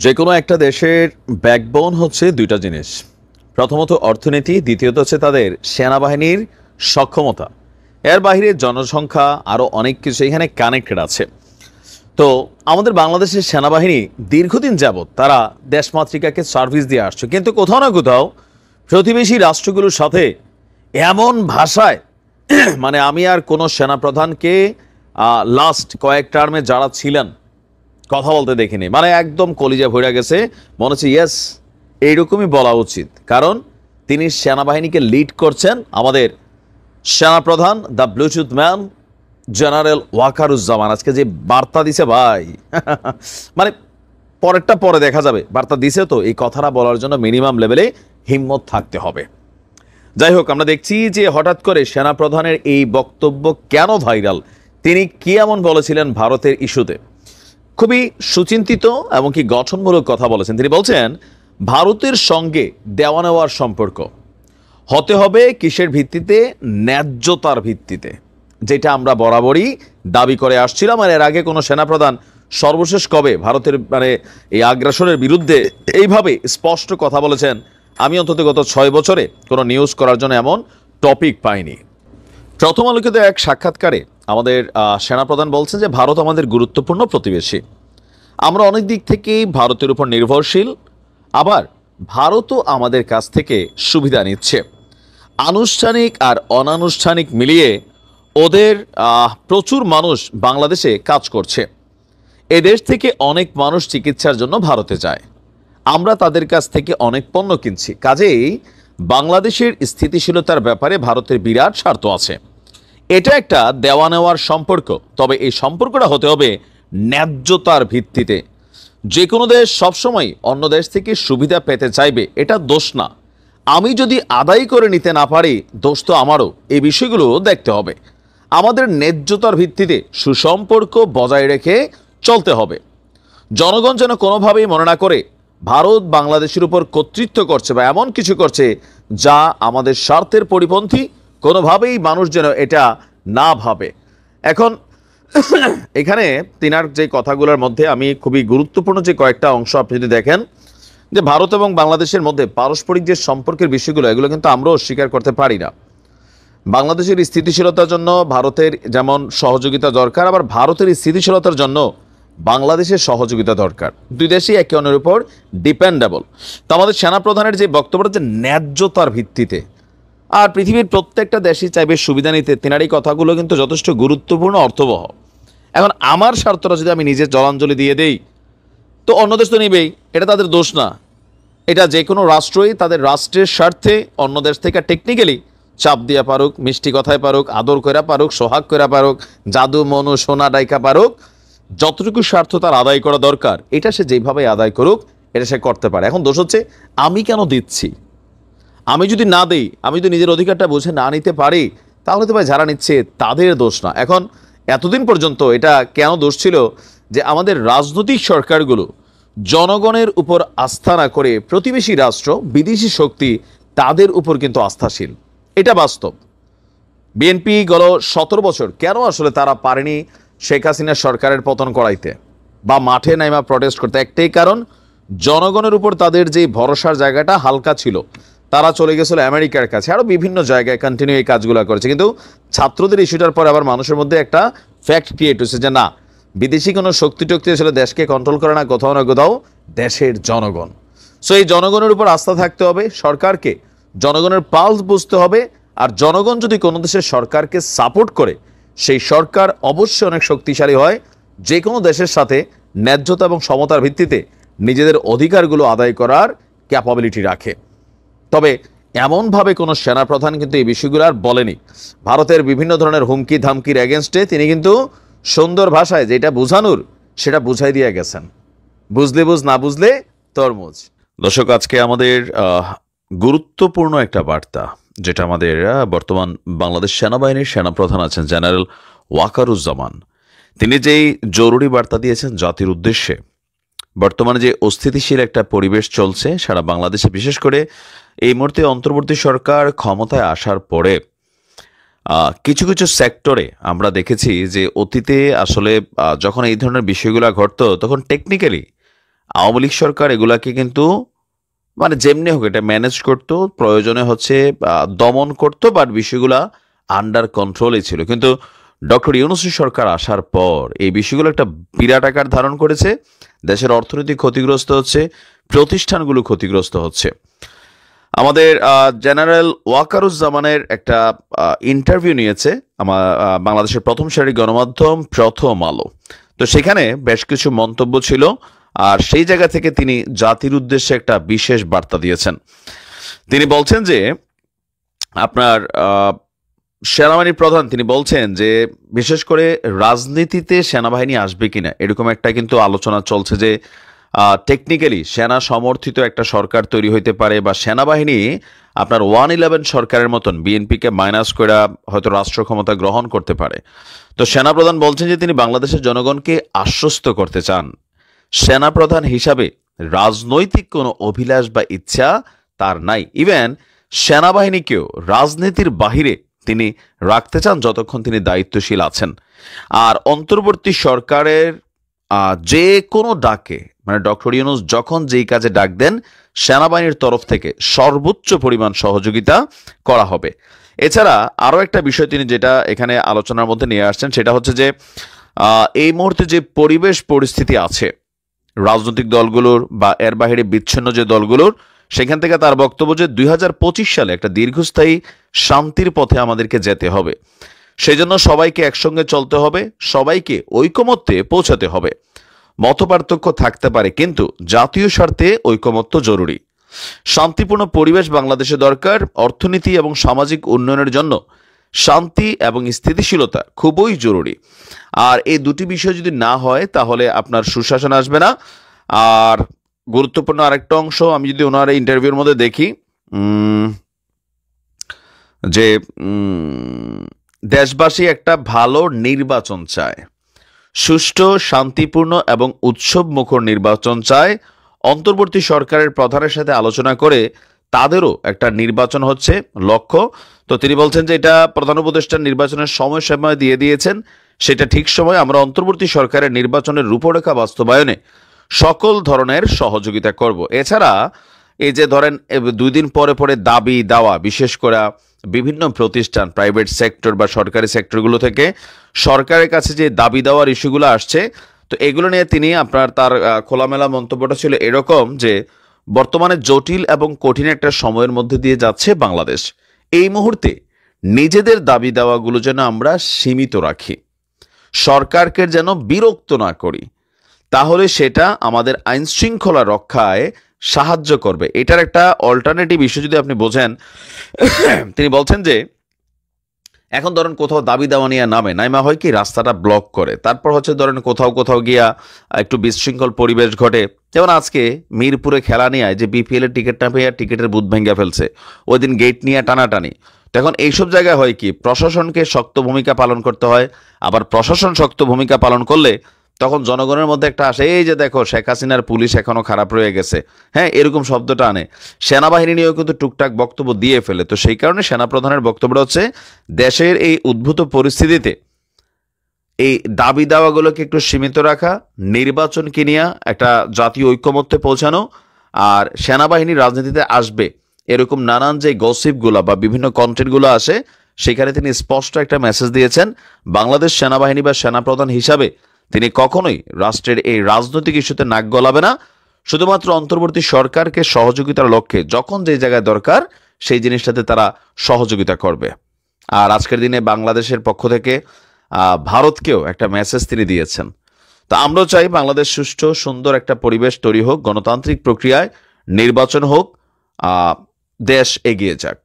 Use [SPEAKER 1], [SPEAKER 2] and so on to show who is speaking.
[SPEAKER 1] যে কোনো একটা দেশের ব্যাকবোন হচ্ছে দুইটা জিনিস। প্রথমত অর্থনীতি, দ্বিতীয়ত হচ্ছে তাদের সেনাবাহিনীর সক্ষমতা। এর বাইরে জনসংখ্যা আরও অনেক কিছু এখানে কানেক্টেড আছে। তো আমাদের বাংলাদেশের সেনাবাহিনী দীর্ঘদিন যাবৎ তারা দেশমাতৃকাকে সার্ভিস দিয়ে আসছে, কিন্তু কোথাও না কোথাও প্রতিবেশী রাষ্ট্রগুলোর সাথে এমন ভাষায় মানে আমি আর কোনো সেনাপ্রধানকে লাস্ট কয়েক টার্মে যারা ছিলেন কথা বলতে দেখিনি, মানে একদম কলিজা ভরে গেছে, মনে হচ্ছে ইয়েস এইরকমই বলা উচিত। কারণ তিনি সেনাবাহিনীকে লিড করছেন আমাদের সেনাপ্রধান the Bluetooth man general Wakeruzzaman. আজকে যে বার্তা দিছে ভাই মানে পরেরটা পরে দেখা যাবে, বার্তা দিছে তো এই কথাটা বলার জন্য মিনিমাম লেভেলে হিম্মত থাকতে হবে। যাই হোক, আমরা দেখছি যে হঠাৎ করে সেনাপ্রধানের এই বক্তব্য কেন ভাইরাল, তিনি কি এমন বলেছিলেন ভারতের ইস্যুতে। খুবই সুচিন্তিত এবং কি গঠনমূলক কথা বলেছেন। তিনি বলছেন ভারতের সঙ্গে দেওয়া নেওয়ার সম্পর্ক হতে হবে কিসের ভিত্তিতে? ন্যায্যতার ভিত্তিতে, যেটা আমরা বরাবরই দাবি করে আসছিলাম। আর এর আগে কোনো সেনাপ্রধান সর্বশেষ কবে ভারতের এই আগ্রাসনের বিরুদ্ধে এইভাবে স্পষ্ট কথা বলেছেন? আমি অন্তত গত 6 বছরে কোনো নিউজ করার জন্য এমন টপিক পাইনি। প্রথম আলোকিত এক সাক্ষাৎকারে আমাদের সেনাপ্রধান বলছেন যে ভারত আমাদের গুরুত্বপূর্ণ প্রতিবেশী, আমরা অনেক দিক থেকেই ভারতের উপর নির্ভরশীল, আবার ভারতও আমাদের কাছ থেকে সুবিধা নিচ্ছে। আনুষ্ঠানিক আর অনানুষ্ঠানিক মিলিয়ে ওদের প্রচুর মানুষ বাংলাদেশে কাজ করছে। এদেশ থেকে অনেক মানুষ চিকিৎসার জন্য ভারতে যায়, আমরা তাদের কাছ থেকে অনেক পণ্য কিনছি। কাজেই বাংলাদেশের স্থিতিশীলতার ব্যাপারে ভারতের বিরাট স্বার্থ আছে। এটা একটা দেওয়া নেওয়ার সম্পর্ক, তবে এই সম্পর্কটা হতে হবে ন্যায্যতার ভিত্তিতে। যে কোনো দেশ সবসময় অন্য দেশ থেকে সুবিধা পেতে চাইবে, এটা দোষ না। আমি যদি আদায় করে নিতে না পারি, দোষ তো আমারও। এই বিষয়গুলো দেখতে হবে। আমাদের ন্যায্যতার ভিত্তিতে সুসম্পর্ক বজায় রেখে চলতে হবে। জনগণ যেন কোনোভাবেই মনে না করে ভারত বাংলাদেশের উপর কর্তৃত্ব করছে বা এমন কিছু করছে যা আমাদের স্বার্থের পরিপন্থী, কোনোভাবেই মানুষ যেন এটা না ভাবে। এখন এখানে তিনার যে কথাগুলোর মধ্যে আমি খুবই গুরুত্বপূর্ণ যে কয়েকটা অংশ আপনি যদি দেখেন, যে ভারত এবং বাংলাদেশের মধ্যে পারস্পরিক যে সম্পর্কের বিষয়গুলো, এগুলো কিন্তু আমরাও স্বীকার করতে পারি না। বাংলাদেশের স্থিতিশীলতার জন্য ভারতের যেমন সহযোগিতা দরকার, আবার ভারতের স্থিতিশীলতার জন্য বাংলাদেশের সহযোগিতা দরকার। দুই দেশই একে অন্যের উপর ডিপেন্ডেবল। তো আমাদের সেনাপ্রধানের যে বক্তব্যটা যে ন্যায্যতার ভিত্তিতে, আর পৃথিবীর প্রত্যেকটা দেশই চাইবে সুবিধা নিতে, তেনার এই কথাগুলো কিন্তু যথেষ্ট গুরুত্বপূর্ণ, অর্থবহ। এখন আমার স্বার্থটা যদি আমি নিজের জলাঞ্জলি দিয়ে দেই, তো অন্য দেশ তো নেবেই, এটা তাদের দোষ না। এটা যে কোনো রাষ্ট্রই তাদের রাষ্ট্রের স্বার্থে অন্য দেশ থেকে টেকনিক্যালি চাপ দিয়া পারুক, মিষ্টি কথায় পারুক, আদর কইরা পারুক, সোহাগ কইরা পারুক, জাদু মনু সোনা ডাইকা পারুক, যতটুকু স্বার্থ তার আদায় করা দরকার এটা সে যেভাবে আদায় করুক, এটা সে করতে পারে। এখন দোষ হচ্ছে আমি কেন দিচ্ছি? আমি যদি না দিই, আমি যদি নিজের অধিকারটা বুঝে না নিতে পারি, তাহলে তো ভাই যারা নিচ্ছে তাদের দোষ না। এখন এতদিন পর্যন্ত এটা কেন দোষ ছিল যে আমাদের রাজনৈতিক সরকারগুলো জনগণের উপর আস্থা না করে প্রতিবেশী রাষ্ট্র, বিদেশি শক্তি, তাদের উপর কিন্তু আস্থাশীল। এটা বাস্তব। বিএনপি গত 17 বছর কেন আসলে তারা পারেনি শেখ হাসিনার সরকারের পতন করাইতে বা মাঠে নাইমা প্রটেস্ট করতে? একটাই কারণ, জনগণের উপর তাদের যে ভরসার জায়গাটা হালকা ছিল। তারা চলে গেছিল আমেরিকার কাছে, আরও বিভিন্ন জায়গায় কন্টিনিউ এই কাজগুলো করেছে। কিন্তু ছাত্রদের ইস্যুটার পর আবার মানুষের মধ্যে একটা ফ্যাক্ট ক্রিয়েট হয়েছে যে না, বিদেশি কোনো শক্তি টক্তি আসলে দেশকে কন্ট্রোল করে না, কোথাও না কোথাও দেশের জনগণ। সো এই জনগণের উপর আস্থা থাকতে হবে, সরকারকে জনগণের পালস বুঝতে হবে। আর জনগণ যদি কোনো দেশের সরকারকে সাপোর্ট করে, সেই সরকার অবশ্যই অনেক শক্তিশালী হয়, যে কোনো দেশের সাথে ন্যায্যতা এবং সমতার ভিত্তিতে নিজেদের অধিকারগুলো আদায় করার ক্যাপাবিলিটি রাখে। তবে এমনভাবে কোনো সেনাপ্রধান কিন্তু এই বিষয়গুলো আর বলেনি। ভারতের বিভিন্ন ধরনের হুমকি ধামকির এগেনস্টে তিনি কিন্তু সুন্দর ভাষায় যেটা বোঝানোর সেটা বুঝাই দিয়ে গেছেন। বুঝলে বুঝ, না বুঝলে তরমুজ। দর্শক, আজকে আমাদের গুরুত্বপূর্ণ একটা বার্তা, যেটা আমাদের বর্তমান বাংলাদেশ সেনাবাহিনীর সেনাপ্রধান আছেন জেনারেল ওয়াকারুজ্জামান, তিনি যেই জরুরি বার্তা দিয়েছেন জাতির উদ্দেশ্যে। বর্তমানে যে অস্থিতিশীল একটা পরিবেশ চলছে সারা বাংলাদেশে, বিশেষ করে এই মুহূর্তে অন্তর্বর্তী সরকার ক্ষমতায় আসার পরে কিছু কিছু সেক্টরে আমরা দেখেছি যে অতীতে আসলে যখন এই ধরনের বিষয়গুলো ঘটতো, তখন টেকনিক্যালি আওয়ামী লীগ সরকার এগুলাকে কিন্তু মানে যেমনি হোক এটা ম্যানেজ করতো, প্রয়োজনে হচ্ছে দমন করতো, বাট বিষয়গুলা আন্ডার কন্ট্রোলে ছিল। কিন্তু ডক্টর ইউনূসের সরকার আসার পর এই বিষয়গুলো একটা বিরাট আকার ধারণ করেছে। দেশের অর্থনীতি ক্ষতিগ্রস্ত হচ্ছে, প্রতিষ্ঠানগুলো ক্ষতিগ্রস্ত হচ্ছে। আমাদের জেনারেল ওয়াকারুজ্জামানের একটা ইন্টারভিউ নিয়েছে আমার বাংলাদেশের প্রথম সারির গণমাধ্যম প্রথম আলো। তো সেখানে বেশ কিছু মন্তব্য ছিল, আর সেই জায়গা থেকে তিনি জাতির উদ্দেশ্যে একটা বিশেষ বার্তা দিয়েছেন। তিনি বলছেন যে আপনার সেনাবাহিনীর প্রধান তিনি বলছেন যে বিশেষ করে রাজনীতিতে সেনাবাহিনী আসবে কিনা এরকম একটা কিন্তু আলোচনা চলছে, যে টেকনিক্যালি সেনা সমর্থিত একটা সরকার তৈরি হইতে পারে, বা সেনাবাহিনী আপনার 111 সরকারের মতন বিএনপিকে মাইনাস করে হয়তো রাষ্ট্র ক্ষমতা গ্রহণ করতে পারে। তো সেনাপ্রধান বলছেন যে তিনি বাংলাদেশের জনগণকে আশ্বস্ত করতে চান, সেনাপ্রধান হিসাবে রাজনৈতিক কোনো অভিলাষ বা ইচ্ছা তার নাই। ইভেন সেনাবাহিনীকেও রাজনীতির বাহিরে তিনি রাখতে চান যতক্ষণ তিনি দায়িত্বশীল আছেন। আর অন্তর্বর্তী সরকারের যে কোনো ডাকে মানে ডক্টর ইউনূস যখন যেই কাজে ডাক দেন সেনাবাহিনীর তরফ থেকে সর্বোচ্চ পরিমাণ সহযোগিতা করা হবে। এছাড়া আরও একটা বিষয় তিনি যেটা এখানে আলোচনার মধ্যে নিয়ে আসছেন সেটা হচ্ছে যে এই মুহূর্তে যে পরিবেশ পরিস্থিতি আছে রাজনৈতিক দলগুলোর বা এর বাইরে বিচ্ছিন্ন যে দলগুলোর, সেখান থেকে তার বক্তব্য যে 2025 সালে একটা দীর্ঘস্থায়ী শান্তির পথে আমাদেরকে যেতে হবে। সেই জন্য সবাইকে একসঙ্গে চলতে হবে, সবাইকে ঐকমত্যে পৌঁছাতে হবে। মতপার্থক্য থাকতে পারে কিন্তু জাতীয় স্বার্থে ঐকমত্য জরুরি। শান্তিপূর্ণ পরিবেশ বাংলাদেশে দরকার। অর্থনীতি এবং সামাজিক উন্নয়নের জন্য শান্তি এবং স্থিতিশীলতা খুবই জরুরি। আর এই দুটি বিষয় যদি না হয় তাহলে আপনার সুশাসন আসবে না। আর গুরুত্বপূর্ণ আরেকটা অংশ আমি যদি ওনার ইন্টারভিউর মধ্যে দেখি যে দেশবাসী একটা ভালো নির্বাচন চায়, সুষ্ঠু শান্তিপূর্ণ এবং উৎসব মুখর নির্বাচন চায়। অন্তর্বর্তী সরকারের প্রধানের সাথে আলোচনা করে তাদেরও একটা নির্বাচন হচ্ছে লক্ষ্য। তো তিনি বলছেন যে এটা প্রধান উপদেষ্টার নির্বাচনের সময় দিয়ে দিয়েছেন, সেটা ঠিক সময় আমরা অন্তর্বর্তী সরকারের নির্বাচনের রূপরেখা বাস্তবায়নে সকল ধরনের সহযোগিতা করব। এছাড়া এই যে ধরেন 2 দিন পরে পরে দাবি দেওয়া, বিশেষ করে বিভিন্ন প্রতিষ্ঠান প্রাইভেট সেক্টর বা সরকারি সেক্টরগুলো থেকে সরকারের কাছে যে দাবি দেওয়ার ইস্যুগুলো আসছে, তো এগুলো নিয়ে তিনি তার খোলামেলা মন্তব্যটা ছিল এরকম যে বর্তমানে জটিল এবং কঠিন একটা সময়ের মধ্যে দিয়ে যাচ্ছে বাংলাদেশ। এই মুহূর্তে নিজেদের দাবি দেওয়াগুলো যেন আমরা সীমিত রাখি, সরকারকে যেন বিরক্ত না করি, তাহলে সেটা আমাদের আইন শৃঙ্খলা রক্ষায় সাহায্য করবে। এটার একটা অল্টারনেটিভ ইস্যু যদি আপনি বোঝেন, তিনি বলছেন যে এখন ধরেন কোথাও দাবি দেওয়া নিয়ে নাইমা হয় কি রাস্তাটা ব্লক করে, তারপর হচ্ছে ধরেন কোথাও গিয়া একটু বিশৃঙ্খল পরিবেশ ঘটে। যেমন আজকে মিরপুরে খেলা নিয়ে যে বিপিএল এর টিকিট না পেয়ে টিকিটের বুথ ভেঙে ফেলছে, ওই দিন গেট নিয়ে টানাটানি। তখন এইসব জায়গায় হয় কি প্রশাসনকে শক্ত ভূমিকা পালন করতে হয়, আবার প্রশাসন শক্ত ভূমিকা পালন করলে তখন জনগণের মধ্যে একটা আসে এই যে দেখো শেখ হাসিনার পুলিশ এখনো খারাপ রয়ে গেছে, হ্যাঁ এরকম শব্দটা আনে। সেনাবাহিনী নিয়েও কিন্তু টুকটাক বক্তব্য দিয়ে ফেলে। তো সেই কারণে সেনাপ্রধানের বক্তব্যটা হচ্ছে দেশের এই উদ্ভূত পরিস্থিতিতে এই দাবি দাওয়াগুলোকে একটু সীমিত রাখা, নির্বাচনকে নিয়ে একটা জাতীয় ঐক্যমত্যে পৌঁছানো, আর সেনাবাহিনী রাজনীতিতে আসবে এরকম নানান যে গসিপগুলো বা বিভিন্ন কন্টেন্টগুলো আসে সেখানে তিনি স্পষ্ট একটা মেসেজ দিয়েছেন। বাংলাদেশ সেনাবাহিনী বা সেনাপ্রধান হিসাবে তিনি কখনোই রাষ্ট্রের এই রাজনৈতিক ইস্যুতে নাক গলাবে না, শুধুমাত্র অন্তর্বর্তী সরকারকে সহযোগিতার লক্ষ্যে যখন যে জায়গায় দরকার সেই জিনিসটাতে তারা সহযোগিতা করবে। আর আজকের দিনে বাংলাদেশের পক্ষ থেকে ভারতকেও একটা মেসেজ তিনি দিয়েছেন। তা আমরাও চাই বাংলাদেশ সুষ্ঠু সুন্দর একটা পরিবেশ তৈরি হোক, গণতান্ত্রিক প্রক্রিয়ায় নির্বাচন হোক, দেশ এগিয়ে যাক।